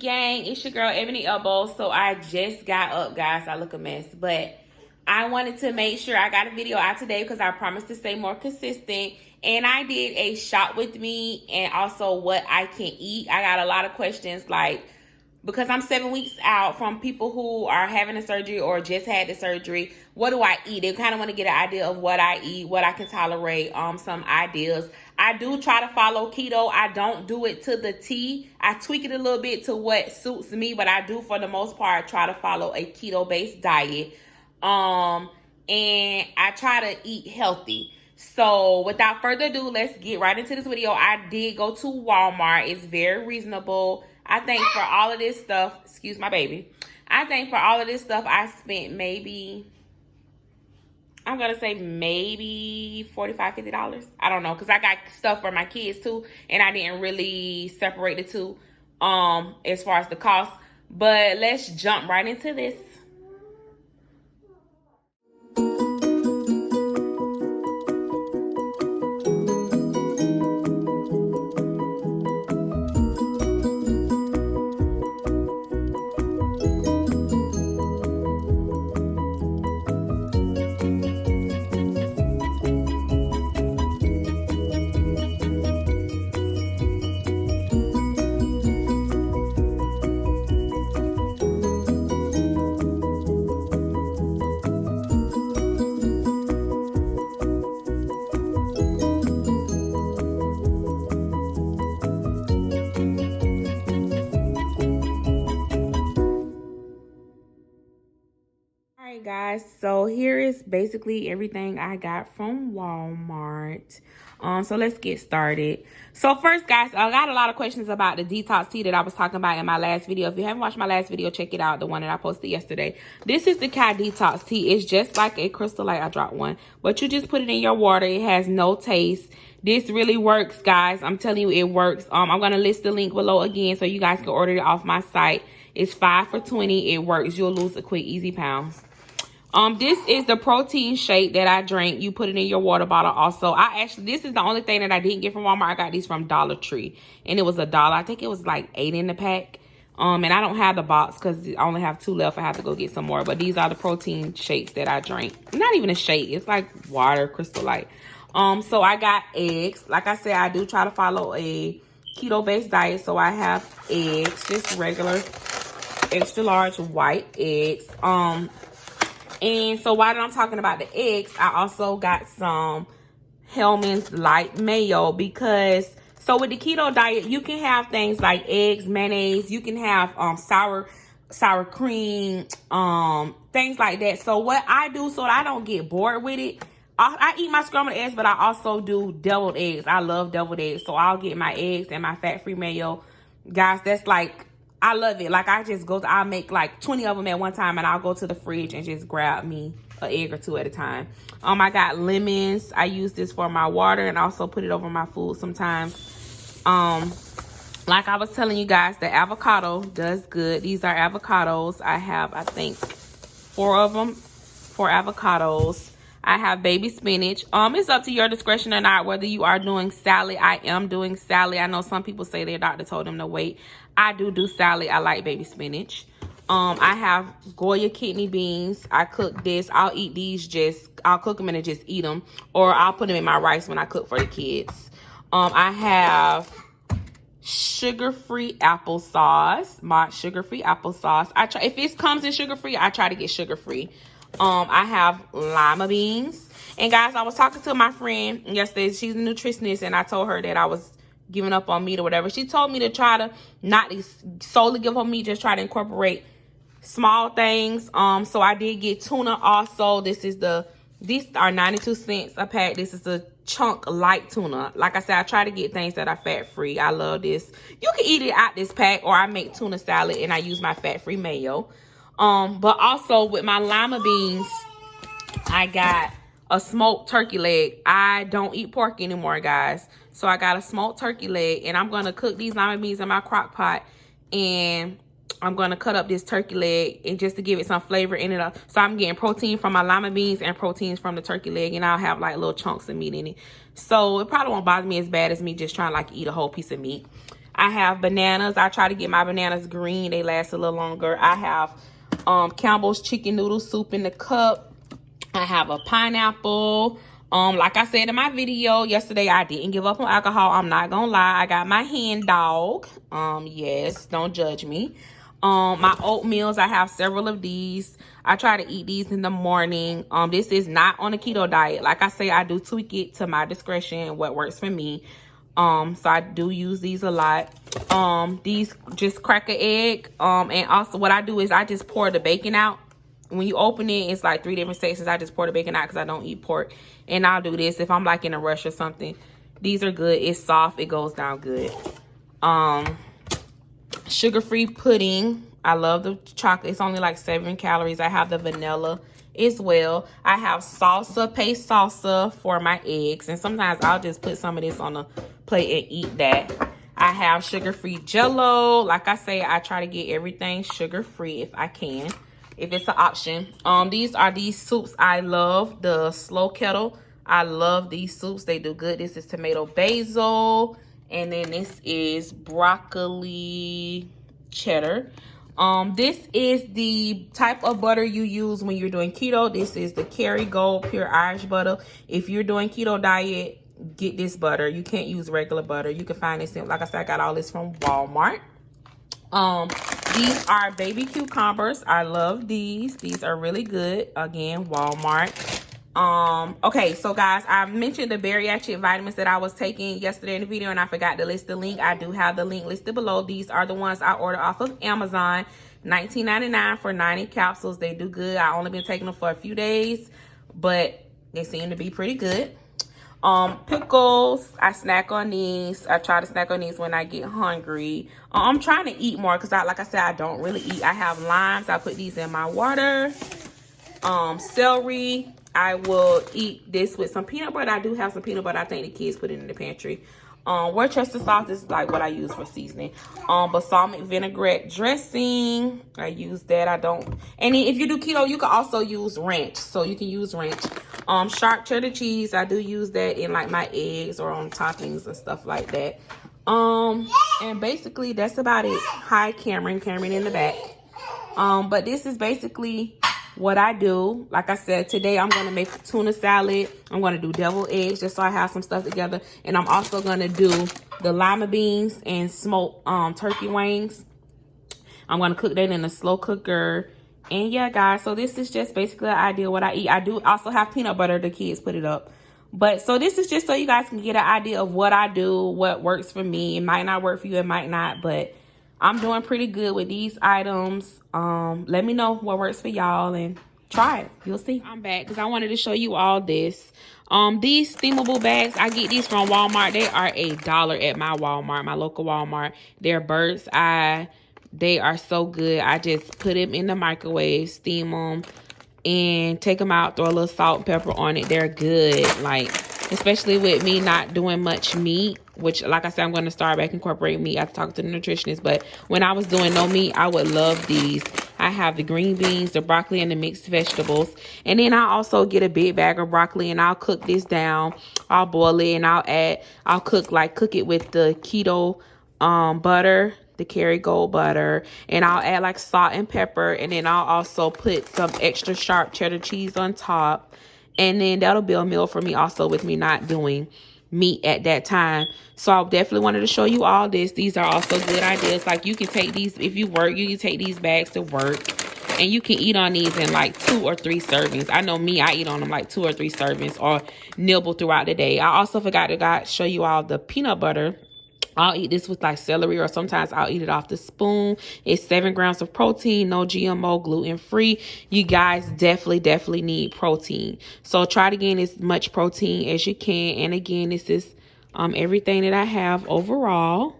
E-Gang. It's your girl, Eboni Ebo. So I just got up, guys. I look a mess. But I wanted to make sure I got a video out today because I promised to stay more consistent. And I did a shop with me and also what I can eat. I got a lot of questions like, because I'm 7 weeks out from people who are having a surgery or just had the surgery, what do I eat? They kind of want to get an idea of what I eat, what I can tolerate, some ideas. I do try to follow keto. I don't do it to the T. I tweak it a little bit to what suits me, but I do, for the most part, try to follow a keto-based diet. And I try to eat healthy. So without further ado, let's get right into this video. I did go to Walmart. It's very reasonable. I think for all of this stuff, excuse my baby. I think for all of this stuff, I spent maybe, I'm going to say maybe $45, $50. I don't know, because I got stuff for my kids too, and I didn't really separate the two as far as the cost. But let's jump right into this. Guys, so here is basically everything I got from Walmart. So let's get started. So first, guys, I got a lot of questions about the detox tea that I was talking about in my last video. If you haven't watched my last video, check it out, the one that I posted yesterday. This is the Kai Detox Tea. It's just like a Crystal Light. I dropped one, but you just put it in your water. It has no taste. This really works, guys. I'm telling you, it works. I'm gonna list the link below again so you guys can order it off my site. It's 5 for $20. It works. You'll lose a quick, easy pounds. This is the protein shake that I drank. You put it in your water bottle also. This is the only thing that I didn't get from Walmart. I got these from Dollar Tree, and it was $1. I think it was like 8 in the pack. And I don't have the box because I only have 2 left. I have to go get some more. But these are the protein shakes that I drank. Not even a shake. It's like water, Crystal Light. So I got eggs. Like I said, I do try to follow a keto-based diet. So I have eggs, just regular, extra large white eggs. And so while I'm talking about the eggs, I also got some Hellmann's light mayo because, so with the keto diet, you can have things like eggs, mayonnaise, you can have sour cream, things like that. So what I do so that I don't get bored with it, I eat my scrambled eggs, but I also do deviled eggs. I love deviled eggs. So I'll get my eggs and my fat-free mayo. Guys, that's like, I love it. Like, I'll make like 20 of them at one time, and I'll go to the fridge and just grab me an egg or 2 at a time. I got lemons. I use this for my water and also put it over my food sometimes. Like I was telling you guys, the avocado does good. These are avocados. I have, I think, 4 of them, 4 avocados. I have baby spinach. It's up to your discretion or not whether you are doing salad. I am doing salad. I know some people say their doctor told them to wait. I do salad. I like baby spinach. I have Goya kidney beans. I cook this. I'll eat these I'll cook them and just eat them. Or I'll put them in my rice when I cook for the kids. I have sugar-free applesauce. My sugar-free applesauce. If it comes in sugar-free, I try to get sugar-free. I have lima beans. And guys, I was talking to my friend yesterday. She's a nutritionist, and I told her that I was giving up on meat or whatever. She told me to try to not solely give her meat, just try to incorporate small things. So I did get tuna also. These are 92 cents a pack. This is the chunk light tuna. Like I said, I try to get things that are fat-free. I love this. You can eat it out this pack, or I make tuna salad and I use my fat-free mayo. But also with my lima beans, I got a smoked turkey leg. I don't eat pork anymore, guys. So I got a smoked turkey leg, and I'm going to cook these lima beans in my crock pot, and I'm going to cut up this turkey leg and just to give it some flavor in it. So I'm getting protein from my lima beans and proteins from the turkey leg, and I'll have like little chunks of meat in it. So it probably won't bother me as bad as me just trying to like eat a whole piece of meat. I have bananas. I try to get my bananas green. They last a little longer. I have Campbell's chicken noodle soup in the cup. I have a pineapple. Like I said in my video yesterday, I didn't give up on alcohol. I'm not gonna lie. I got my hen dog. Yes, don't judge me. My oatmeals, I have several of these. I try to eat these in the morning. This is not on a keto diet. Like I say, I do tweak it to my discretion, what works for me. So I do use these a lot. These just crack an egg. And also what I do is I just pour the bacon out. When you open it, it's like 3 different sections. I just pour the bacon out because I don't eat pork. And I'll do this if I'm like in a rush or something. These are good. It's soft. It goes down good. Sugar-free pudding. I love the chocolate. It's only like 7 calories. I have the vanilla as well. I have salsa, paste salsa for my eggs. And sometimes I'll just put some of this on a plate and eat that. I have sugar-free Jell-O. Like I say, I try to get everything sugar-free if I can, if it's an option. These are these soups I love. The Slow Kettle. I love these soups. They do good. This is tomato basil. And then this is broccoli cheddar. This is the type of butter you use when you're doing keto. This is the Kerrygold Pure Irish butter. If you're doing keto diet, get this butter. You can't use regular butter. You can find this in, like I said, I got all this from Walmart. These are baby cucumbers. I love these. These are really good. Again, Walmart. Okay, so guys, I mentioned the bariatric vitamins that I was taking yesterday in the video, and I forgot to list the link. I do have the link listed below. These are the ones I ordered off of Amazon. $19.99 for 90 capsules. They do good. I only been taking them for a few days, but they seem to be pretty good. Pickles, I snack on these. I try to snack on these when I get hungry. I'm trying to eat more because like I said, I don't really eat. I have limes. I put these in my water. Celery, I will eat this with some peanut butter. I do have some peanut butter. I think the kids put it in the pantry. Worcestershire sauce is like what I use for seasoning. Balsamic vinaigrette dressing, I use that. I don't. And if you do keto, you can also use ranch. So you can use ranch. Sharp cheddar cheese, I do use that in like my eggs or on toppings and stuff like that. And basically that's about it. Hi Cameron in the back. But this is basically what I do. Like I said, today I'm going to make tuna salad. I'm going to do deviled eggs just so I have some stuff together. And I'm also going to do the lima beans and smoked turkey wings. I'm going to cook that in a slow cooker. And yeah, guys, so this is just basically an idea of what I eat. I do also have peanut butter. The kids put it up. But so this is just so you guys can get an idea of what I do, what works for me. It might not work for you, it might not, but I'm doing pretty good with these items. Let me know what works for y'all and try it. You'll see. I'm back because I wanted to show you all this. These steamable bags, I get these from Walmart. They are $1 at my Walmart, my local Walmart. They're bird's eye. They are so good. I just put them in the microwave, steam them, and take them out, throw a little salt and pepper on it. They're good, like, especially with me not doing much meat, which, like I said, I'm going to start back incorporating meat after talking to the nutritionist. But when I was doing no meat, I would love these. I have the green beans, the broccoli, and the mixed vegetables. And then I also get a big bag of broccoli, and I'll cook this down. I'll boil it, and I'll cook it with the keto butter, the Kerrygold butter, and I'll add like salt and pepper, and then I'll also put some extra sharp cheddar cheese on top. And then that'll be a meal for me also with me not doing meat at that time. So I definitely wanted to show you all this. These are also good ideas. Like you can take these, if you work, you can take these bags to work and you can eat on these in like 2 or 3 servings. I know me, I eat on them like 2 or 3 servings or nibble throughout the day. I also forgot to show you all the peanut butter. I'll eat this with like celery, or sometimes I'll eat it off the spoon. It's 7 grams of protein, no GMO, gluten-free. You guys definitely need protein. So try to gain as much protein as you can. And again, this is everything that I have overall.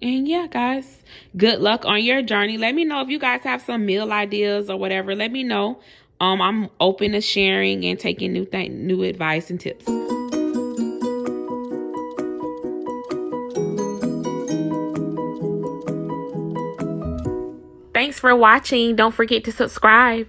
And yeah, guys, good luck on your journey. Let me know if you guys have some meal ideas or whatever. Let me know. I'm open to sharing and taking new advice and tips. Thanks for watching. Don't forget to subscribe.